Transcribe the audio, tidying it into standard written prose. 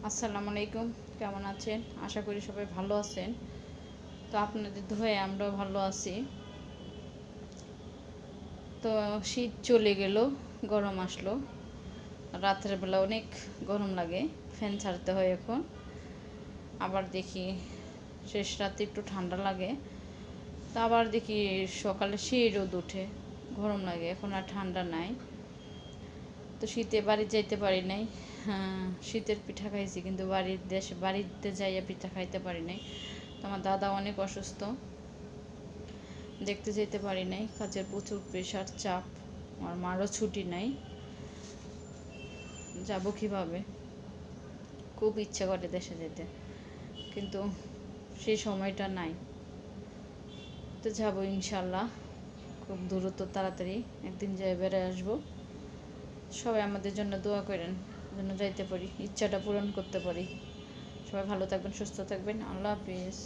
আসসালামু আলাইকুম, কেমন আছেন? আশা করি সবাই ভালো আছেন। তো আপনাদের দোয়ায় আমরাও ভালো আছি। তো শীত চলে গেল, গরম আসলো। রাতের বেলা অনেক গরম লাগে, ফ্যান ছাড়তে হয় এখন। আবার দেখি শেষ রাতে একটু ঠান্ডা লাগে, তো আবার দেখি সকালে সেই রোদ ওঠে, গরম লাগে। এখন আর ঠান্ডা নাই। তো শীতে বাড়ি যাইতে পারি নাই। হ্যাঁ, শীতের পিঠা খাইছি, কিন্তু বাড়িতে যাইয়া পিঠা খাইতে পারি নাই। তো আমার দাদা অনেক অসুস্থ, দেখতে যেতে পারি নাই। কাজের প্রচুর প্রেশার, চাপ। আমার মারও ছুটি নাই, যাব কিভাবে? খুব ইচ্ছা করে দেশে যেতে, কিন্তু সেই সময়টা নাই। তো যাব ইনশাল্লাহ, খুব দ্রুত তাড়াতাড়ি একদিন যাই বেড়ে আসবো। সবাই আমাদের জন্য দোয়া করেন, যেন যাইতে পারি, ইচ্ছাটা পূরণ করতে পারি। সবাই ভালো থাকবেন, সুস্থ থাকবেন। আল্লাহ হাফিজ।